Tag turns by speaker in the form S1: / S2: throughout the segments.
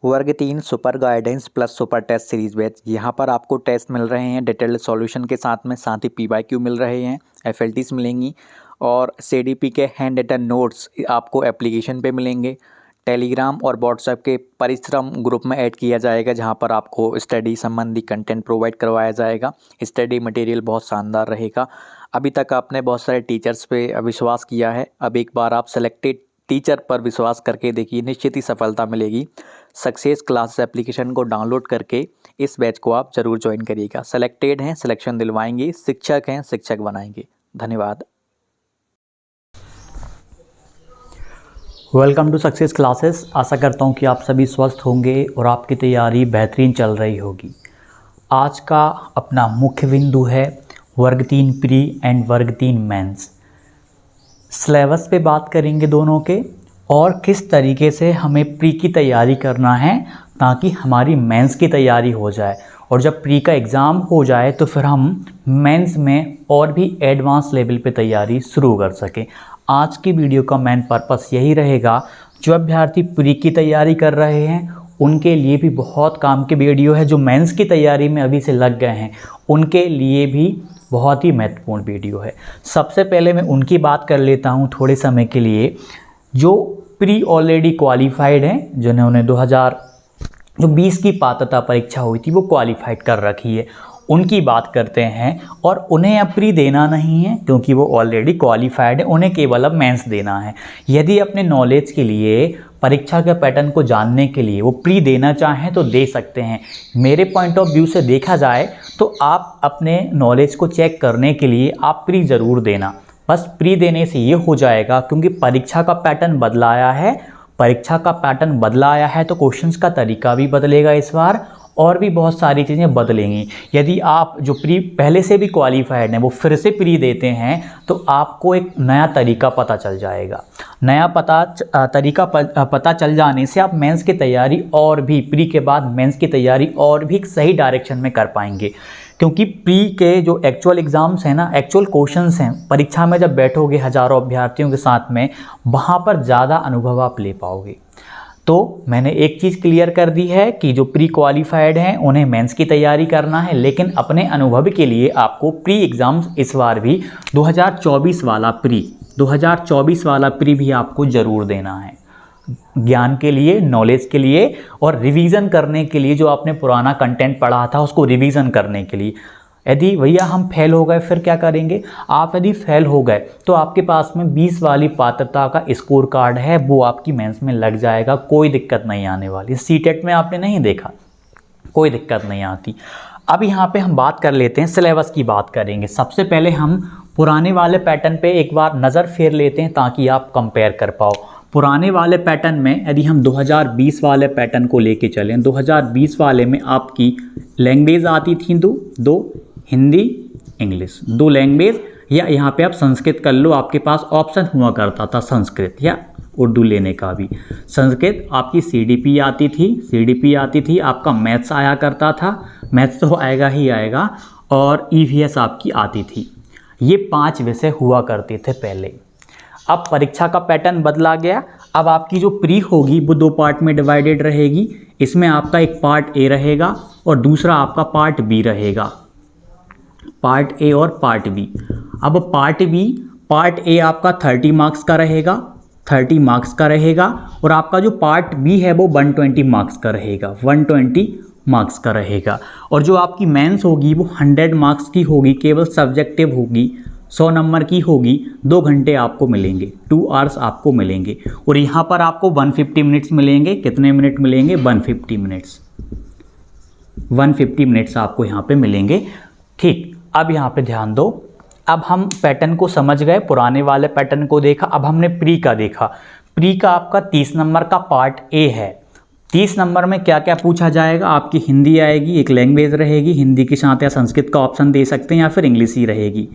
S1: वर्ग 3 super guidance plus super test series batch. यहाँ पर आपको टेस्ट मिल रहे हैं डिटेल्ड सॉल्यूशन के साथ ही PYQ मिल रहे हैं, FLTs मिलेंगी और CDP के हैंड रिटन नोट्स आपको एप्लीकेशन पे मिलेंगे। टेलीग्राम और व्हाट्सएप के परिश्रम ग्रुप में ऐड किया जाएगा, जहाँ पर आपको स्टडी संबंधी कंटेंट प्रोवाइड करवाया जाएगा। स्टडी मटेरियल बहुत शानदार रहेगा। अभी तक आपने बहुत सारे टीचर्स पे विश्वास किया है, अब एक बार आप सेलेक्टेड टीचर पर विश्वास करके देखिए, निश्चित ही सफलता मिलेगी। सक्सेस क्लासेस एप्लीकेशन को डाउनलोड करके इस बैच को आप जरूर ज्वाइन करिएगा। सेलेक्टेड हैं, सिलेक्शन दिलवाएंगे, शिक्षक हैं, शिक्षक बनाएंगे। धन्यवाद।
S2: Welcome to success classes. आशा करता हूँ कि आप सभी स्वस्थ होंगे और आपकी तैयारी बेहतरीन चल रही होगी। आज का अपना मुख्य बिंदु है वर्ग 3 प्री एंड वर्ग 3 मेंस। सिलेबस पे बात करेंगे दोनों के, और किस तरीके से हमें प्री की तैयारी करना है ताकि हमारी मेंस की तैयारी हो जाए, और जब प्री का एग्ज़ाम हो जाए तो फिर हम मेंस में और भी एडवांस लेवल पे तैयारी शुरू कर सकें। आज की वीडियो का मेन पर्पस यही रहेगा, जो अभ्यर्थी प्री की तैयारी कर रहे हैं उनके लिए भी बहुत काम की वीडियो है, जो मेंस की तैयारी में अभी से लग गए हैं उनके लिए भी बहुत ही महत्वपूर्ण वीडियो है। सबसे पहले मैं उनकी बात कर लेता हूं थोड़े समय के लिए, जो प्री ऑलरेडी क्वालिफाइड हैं, जिन्होंने 2020 की पात्रता परीक्षा हुई थी वो क्वालिफाइड कर रखी है, उनकी बात करते हैं। और उन्हें अब प्री देना नहीं है क्योंकि वो ऑलरेडी क्वालिफाइड है, उन्हें केवल अब मेंस देना है। यदि अपने नॉलेज के लिए, परीक्षा के पैटर्न को जानने के लिए वो प्री देना चाहें तो दे सकते हैं। मेरे पॉइंट ऑफ व्यू से देखा जाए तो आप अपने नॉलेज को चेक करने के लिए आप प्री ज़रूर देना। बस प्री देने से ये हो जाएगा, क्योंकि परीक्षा का पैटर्न बदलाया है, तो क्वेश्चंस का तरीका भी बदलेगा इस बार, और भी बहुत सारी चीज़ें बदलेंगी। यदि आप जो प्री पहले से भी क्वालिफाइड हैं वो फिर से प्री देते हैं तो आपको एक नया तरीका पता चल जाएगा। नया तरीका पता चल जाने से आप मेंस की तैयारी और भी, प्री के बाद मेंस की तैयारी और भी सही डायरेक्शन में कर पाएंगे। क्योंकि प्री के जो एक्चुअल एग्ज़ाम्स हैं ना, एक्चुअल क्वेश्चंस हैं, परीक्षा में जब बैठोगे हज़ारों अभ्यर्थियों के साथ में, वहाँ पर ज़्यादा अनुभव आप ले पाओगे। तो मैंने एक चीज़ क्लियर कर दी है कि जो प्री क्वालिफाइड हैं उन्हें मेंस की तैयारी करना है, लेकिन अपने अनुभव के लिए आपको प्री एग्ज़ाम्स इस बार भी 2024 वाला प्री भी आपको ज़रूर देना है, ज्ञान के लिए, नॉलेज के लिए और रिवीजन करने के लिए। जो आपने पुराना कंटेंट पढ़ा था उसको रिवीजन करने के लिए। यदि भैया हम फेल हो गए फिर क्या करेंगे? आप यदि फेल हो गए तो आपके पास में 20 वाली पात्रता का स्कोर कार्ड है, वो आपकी मेंस में लग जाएगा, कोई दिक्कत नहीं आने वाली। सीटेट में आपने नहीं देखा, कोई दिक्कत नहीं आती। अब यहाँ पे हम बात कर लेते हैं, सिलेबस की बात करेंगे। सबसे पहले हम पुराने वाले पैटर्न पे एक बार नज़र फेर लेते हैं ताकि आप कंपेयर कर पाओ। पुराने वाले पैटर्न में यदि हम 2020 वाले पैटर्न को लेके चलें, 2020 वाले में आपकी लैंग्वेज आती थी दो हिंदी, इंग्लिश, 2 लैंग्वेज, या यहाँ पे आप संस्कृत कर लो, आपके पास ऑप्शन हुआ करता था संस्कृत या उर्दू लेने का भी। संस्कृत आपकी CDP आती थी, आपका मैथ्स आया करता था, मैथ्स तो आएगा ही आएगा, और EVS आपकी आती थी। ये 5 विषय हुआ करते थे पहले। अब परीक्षा का पैटर्न बदला गया। अब आपकी जो प्री होगी वो 2 पार्ट में डिवाइडेड रहेगी। इसमें आपका एक पार्ट A रहेगा और दूसरा आपका पार्ट B रहेगा, पार्ट A और पार्ट B। अब पार्ट A आपका 30 मार्क्स का रहेगा, और आपका जो पार्ट B है वो 120 मार्क्स का रहेगा, और जो आपकी मेंस होगी वो 100 मार्क्स की होगी, केवल सब्जेक्टिव होगी, 100 नंबर की होगी। 2 घंटे आपको मिलेंगे, 2 आवर्स आपको मिलेंगे, और यहाँ पर आपको 150 मिनट्स मिलेंगे। कितने मिनट मिलेंगे? 150 मिनट्स आपको यहाँ पे मिलेंगे। ठीक, अब यहाँ पे ध्यान दो। अब हम पैटर्न को समझ गए, पुराने वाले पैटर्न को देखा, अब हमने प्री का देखा। प्री का आपका 30 नंबर का पार्ट A है। 30 नंबर में क्या क्या पूछा जाएगा? आपकी हिंदी आएगी, एक लैंग्वेज रहेगी, हिंदी के साथ या संस्कृत का ऑप्शन दे सकते हैं, या फिर इंग्लिश ही रहेगी,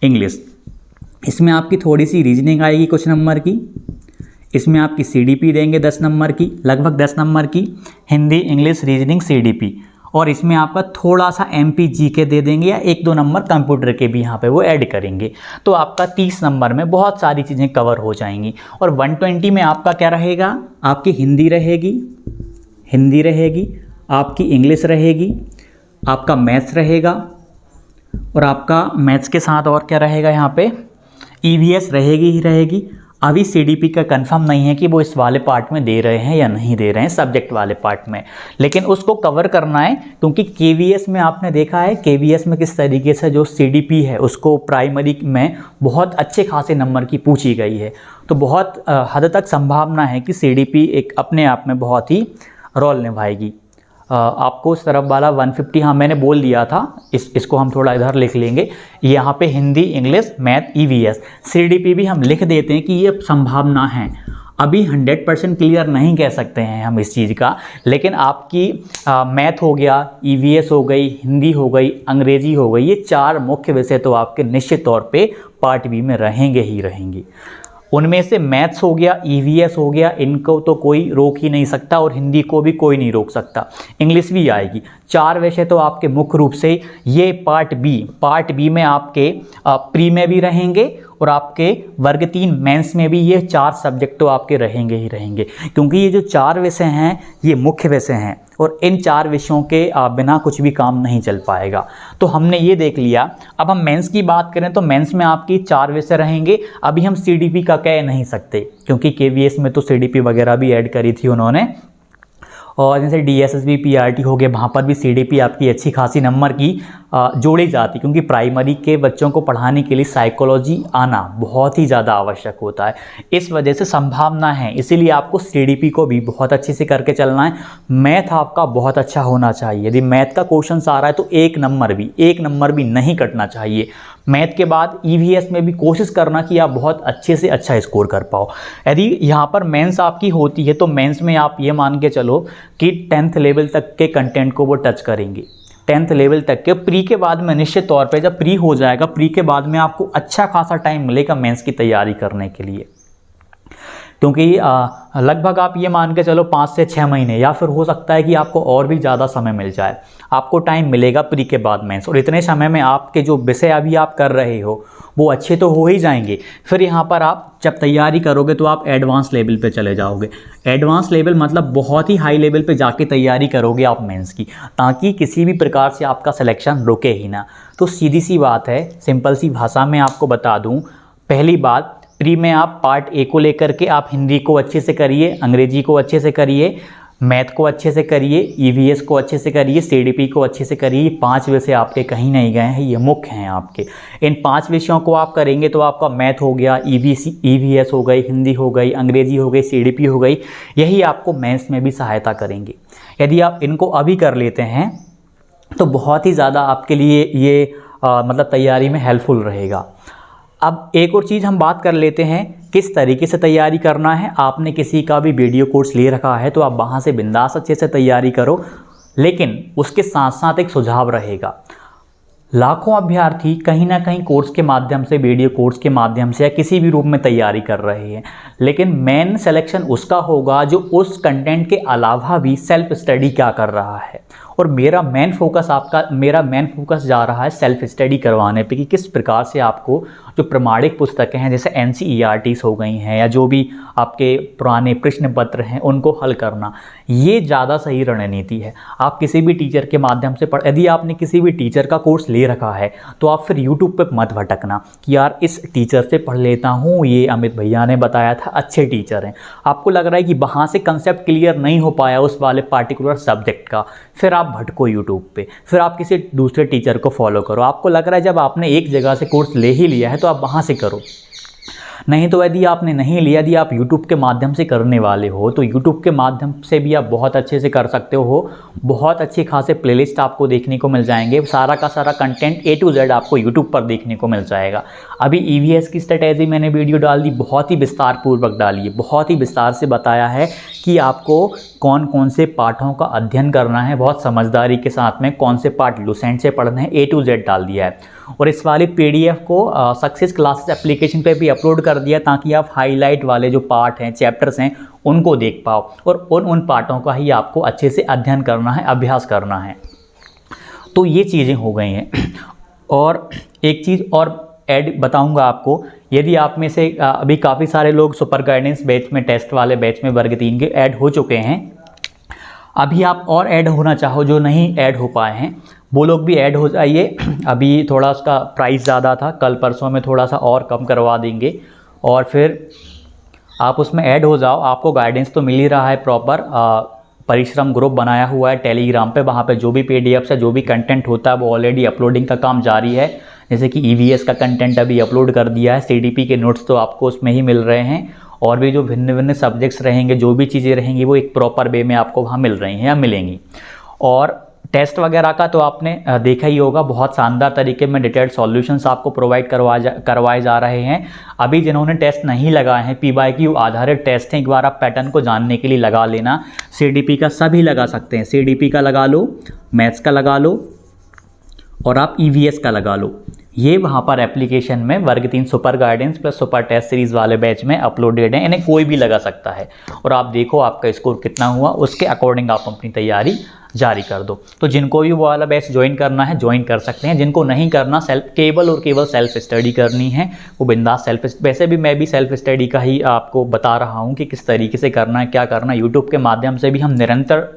S2: इंग्लिश। इसमें आपकी थोड़ी सी रीजनिंग आएगी कुछ नंबर की। इसमें आपकी CDP देंगे 10 नंबर की, लगभग 10 नंबर की, हिंदी, इंग्लिश, रीजनिंग, CDP। और इसमें आपका थोड़ा सा MP GK दे देंगे, या 1-2 नंबर कंप्यूटर के भी यहाँ पे वो ऐड करेंगे। तो आपका 30 नंबर में बहुत सारी चीज़ें कवर हो जाएंगी। और 120 में आपका क्या रहेगा? आपकी हिंदी रहेगी, हिंदी रहेगी, आपकी इंग्लिश रहेगी, आपका मैथ्स रहेगा, और आपका मैथ्स के साथ और क्या रहेगा यहाँ पे, ईवीएस रहेगी ही रहेगी। अभी सीडीपी का कंफर्म नहीं है कि वो इस वाले पार्ट में दे रहे हैं या नहीं दे रहे हैं, सब्जेक्ट वाले पार्ट में, लेकिन उसको कवर करना है, क्योंकि केवीएस में आपने देखा है केवीएस में किस तरीके से जो सीडीपी है उसको प्राइमरी में बहुत अच्छे खासे नंबर की पूछी गई है। तो बहुत हद तक संभावना है कि सीडीपी एक अपने आप में बहुत ही रोल निभाएगी। आपको इस तरफ वाला 150, हाँ मैंने बोल दिया था, इसको हम थोड़ा इधर लिख लेंगे। यहाँ पे Hindi, English, math, EVS, CDP भी हम लिख देते हैं कि ये संभावना है। अभी 100% क्लियर नहीं कह सकते हैं हम इस चीज़ का, लेकिन आपकी मैथ हो गया, ईवीएस हो गई, हिंदी हो गई, अंग्रेजी हो गई, ये 4 मुख्य विषय तो आपके निश्चित तौर पे पार्ट बी में रहेंगे ही रहेंगे। उनमें से मैथ्स हो गया, ईवीएस हो गया, इनको तो कोई रोक ही नहीं सकता, और हिंदी को भी कोई नहीं रोक सकता। इंग्लिश भी आएगी। 4 विषय तो आपके मुख्य रूप से ये पार्ट बी में आपके प्री में भी रहेंगे, और आपके वर्ग 3 मेंस में भी ये 4 सब्जेक्ट तो आपके रहेंगे ही रहेंगे, क्योंकि ये जो 4 विषय हैं ये मुख्य विषय हैं, और इन 4 विषयों के बिना कुछ भी काम नहीं चल पाएगा। तो हमने ये देख लिया। अब हम मेंस की बात करें तो मेंस में आपकी 4 विषय रहेंगे। अभी हम सीडीपी का कह नहीं सकते, क्योंकि केवीएस में तो सीडीपी वगैरह भी ऐड करी थी उन्होंने, और जैसे डीएसएसबी, पीआरटी हो गए, वहाँ पर भी सीडीपी आपकी अच्छी खासी नंबर की जोड़ी जाती, क्योंकि प्राइमरी के बच्चों को पढ़ाने के लिए साइकोलॉजी आना बहुत ही ज़्यादा आवश्यक होता है। इस वजह से संभावना है, इसीलिए आपको सीडीपी को भी बहुत अच्छे से करके चलना है। मैथ आपका बहुत अच्छा होना चाहिए। यदि मैथ का क्वेश्चन आ रहा है तो एक नंबर भी नहीं कटना चाहिए। मैथ के बाद ईवीएस में भी कोशिश करना कि आप बहुत अच्छे से अच्छा स्कोर कर पाओ। यदि यहाँ पर मेंस आपकी होती है तो मेंस में आप ये मान के चलो कि 10th लेवल तक के कंटेंट को वो टच करेंगे। 10th लेवल तक के। प्री के बाद में निश्चित तौर पे जब प्री हो जाएगा, प्री के बाद में आपको अच्छा खासा टाइम मिलेगा मेंस की तैयारी करने के लिए, क्योंकि लगभग आप ये मान के चलो 5 से 6 महीने, या फिर हो सकता है कि आपको और भी ज़्यादा समय मिल जाए, आपको टाइम मिलेगा प्री के बाद मेंस। और इतने समय में आपके जो विषय अभी आप कर रहे हो वो अच्छे तो हो ही जाएंगे। फिर यहाँ पर आप जब तैयारी करोगे तो आप एडवांस लेवल पे चले जाओगे। एडवांस लेवल मतलब बहुत ही हाई लेवल पे जाके तैयारी करोगे आप मेंस की, ताकि किसी भी प्रकार से आपका सिलेक्शन रुके ही ना। तो सीधी सी बात है, सिंपल सी भाषा में आपको बता दूँ, पहली बात, प्री में आप पार्ट ए को लेकर के आप हिंदी को अच्छे से करिए, अंग्रेजी को अच्छे से करिए, मैथ को अच्छे से करिए, ईवीएस को अच्छे से करिए, सीडीपी को अच्छे से करिए। 5 विषय आपके कहीं नहीं गए हैं, ये मुख्य हैं आपके। इन 5 विषयों को आप करेंगे तो आपका मैथ हो गया, ईवीएस हो गई, हिंदी हो गई, अंग्रेजी हो गई, सीडीपी हो गई, यही आपको मैथ्स में भी सहायता करेंगे। यदि आप इनको अभी कर लेते हैं तो बहुत ही ज़्यादा आपके लिए ये मतलब तैयारी में हेल्पफुल रहेगा। अब एक और चीज़ हम बात कर लेते हैं, किस तरीके से तैयारी करना है। आपने किसी का भी वीडियो कोर्स ले रखा है तो आप वहाँ से बिंदास अच्छे से तैयारी करो, लेकिन उसके साथ साथ एक सुझाव रहेगा। लाखों अभ्यर्थी कहीं ना कहीं कोर्स के माध्यम से, वीडियो कोर्स के माध्यम से या किसी भी रूप में तैयारी कर रहे हैं, लेकिन मेन सिलेक्शन उसका होगा जो उस कंटेंट के अलावा भी सेल्फ स्टडी क्या कर रहा है। और मेरा मेन फोकस जा रहा है सेल्फ स्टडी करवाने पे, कि किस प्रकार से आपको जो प्रमाणिक पुस्तकें हैं जैसे NCERTs हो गई हैं या जो भी आपके पुराने प्रश्न पत्र हैं उनको हल करना, ये ज़्यादा सही रणनीति है। आप किसी भी टीचर के माध्यम से यदि आपने किसी भी टीचर का कोर्स ले रखा है तो आप फिर यूट्यूब पर मत भटकना कि यार इस टीचर से पढ़ लेता हूँ, ये अमित भैया ने बताया था, अच्छे टीचर हैं। आपको लग रहा है कि वहाँ से कंसेप्ट क्लियर नहीं हो पाया उस वाले पार्टिकुलर सब्जेक्ट का, फिर आप भटको यूट्यूब पे, फिर आप किसी दूसरे टीचर को फॉलो करो। आपको लग रहा है जब आपने एक जगह से कोर्स ले ही लिया है तो आप वहाँ से करो, नहीं तो यदि आपने नहीं लिया, यदि आप YouTube के माध्यम से करने वाले हो तो YouTube के माध्यम से भी आप बहुत अच्छे से कर सकते हो। बहुत अच्छे खासे प्लेलिस्ट आपको देखने को मिल जाएंगे, सारा का सारा कंटेंट A to Z आपको YouTube पर देखने को मिल जाएगा। अभी EVS की स्ट्रेटेजी मैंने वीडियो डाल दी, बहुत ही विस्तार पूर्वक डाली है, बहुत ही विस्तार से बताया है कि आपको कौन कौन से पाठों का अध्ययन करना है, बहुत समझदारी के साथ में कौन से पाठ लुसेंट से पढ़ने हैं, A to Z डाल दिया है। और इस वाली PDF को सक्सेस क्लासेस एप्लीकेशन पे भी अपलोड कर दिया, ताकि आप हाईलाइट वाले जो पार्ट हैं, चैप्टर्स हैं, उनको देख पाओ और उन पार्टों का ही आपको अच्छे से अध्ययन करना है, अभ्यास करना है। तो ये चीज़ें हो गई हैं। और एक चीज़ और ऐड बताऊंगा आपको, यदि आप में से अभी काफ़ी सारे लोग सुपर गाइडेंस बैच में, टेस्ट वाले बैच में वर्ग 3 के ऐड हो चुके हैं, अभी आप और ऐड होना चाहो, जो नहीं ऐड हो पाए हैं वो लोग भी ऐड हो जाइए। अभी थोड़ा उसका प्राइस ज़्यादा था, कल परसों में थोड़ा सा और कम करवा देंगे और फिर आप उसमें ऐड हो जाओ। आपको गाइडेंस तो मिल ही रहा है प्रॉपर। परिश्रम ग्रुप बनाया हुआ है टेलीग्राम पे, वहाँ पे जो भी पीडीएफ्स है, जो भी कंटेंट होता है वो ऑलरेडी अपलोडिंग का काम जारी है। जैसे कि ईवीएस का कंटेंट अभी अपलोड कर दिया है, सीडीपी के नोट्स तो आपको उसमें ही मिल रहे हैं, और भी जो भिन्न भिन्न सब्जेक्ट्स रहेंगे, जो भी चीज़ें रहेंगी वो एक प्रॉपर वे में आपको वहाँ मिल रही हैं या मिलेंगी। और टेस्ट वगैरह का तो आपने देखा ही होगा, बहुत शानदार तरीके में डिटेल्ड सॉल्यूशंस आपको प्रोवाइड करवाए जा रहे हैं। अभी जिन्होंने टेस्ट नहीं लगाए हैं, पीवाईक्यू आधारित टेस्ट हैं, एक बार आप पैटर्न को जानने के लिए लगा लेना। सीडीपी का सभी लगा सकते हैं, सीडीपी का लगा लो, मैथ्स का लगा लो और आप ईवीएस का लगा लो। ये वहाँ पर एप्लीकेशन में वर्ग 3 super guidance plus super test series वाले बैच में अपलोडेड है, इन्हें कोई भी लगा सकता है। और आप देखो आपका स्कोर कितना हुआ, उसके अकॉर्डिंग आप अपनी तैयारी जारी कर दो। तो जिनको भी वो वाला बैच ज्वाइन करना है ज्वाइन कर सकते हैं, जिनको नहीं करना, केवल और केवल सेल्फ स्टडी करनी है, वो बिंदास सेल्फ, वैसे भी मैं भी सेल्फ स्टडी का ही आपको बता रहा हूँ कि किस तरीके से करना है, क्या करना है। यूट्यूब के माध्यम से भी हम निरंतर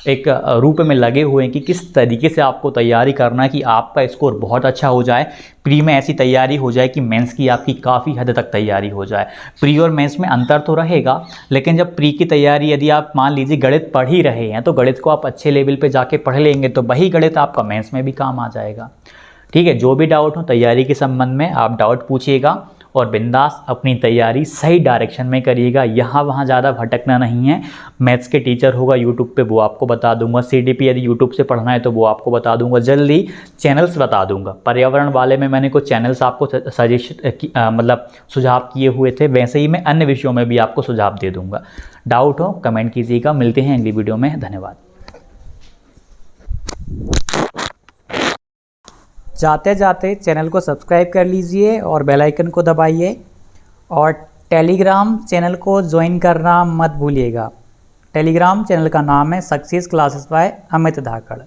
S2: एक रूप में लगे हुए हैं कि किस तरीके से आपको तैयारी करना है कि आपका स्कोर बहुत अच्छा हो जाए, प्री में ऐसी तैयारी हो जाए कि मेंस की आपकी काफ़ी हद तक तैयारी हो जाए। प्री और मेंस में अंतर तो रहेगा, लेकिन जब प्री की तैयारी, यदि आप मान लीजिए गणित पढ़ ही रहे हैं तो गणित को आप अच्छे लेवल पे जाके पढ़ लेंगे तो वही गणित आपका मेंस में भी काम आ जाएगा। ठीक है, जो भी डाउट हो तैयारी के संबंध में आप डाउट पूछिएगा और बिंदास अपनी तैयारी सही डायरेक्शन में करिएगा, यहाँ वहाँ ज़्यादा भटकना नहीं है। मैथ्स के टीचर होगा यूट्यूब पे, वो आपको बता दूंगा। सीडीपी यदि यूट्यूब से पढ़ना है तो वो आपको बता दूंगा, जल्दी चैनल्स बता दूंगा। पर्यावरण वाले में मैंने कुछ चैनल्स आपको मतलब सुझाव किए हुए थे, वैसे ही मैं अन्य विषयों में भी आपको सुझाव दे दूंगा। डाउट हो कमेंट कीजिएगा। मिलते हैं अगली वीडियो में, धन्यवाद।
S3: जाते जाते चैनल को सब्सक्राइब कर लीजिए और बेल आइकन को दबाइए और टेलीग्राम चैनल को ज्वाइन करना मत भूलिएगा। टेलीग्राम चैनल का नाम है सक्सेस क्लासेस बाय अमित धाकड़।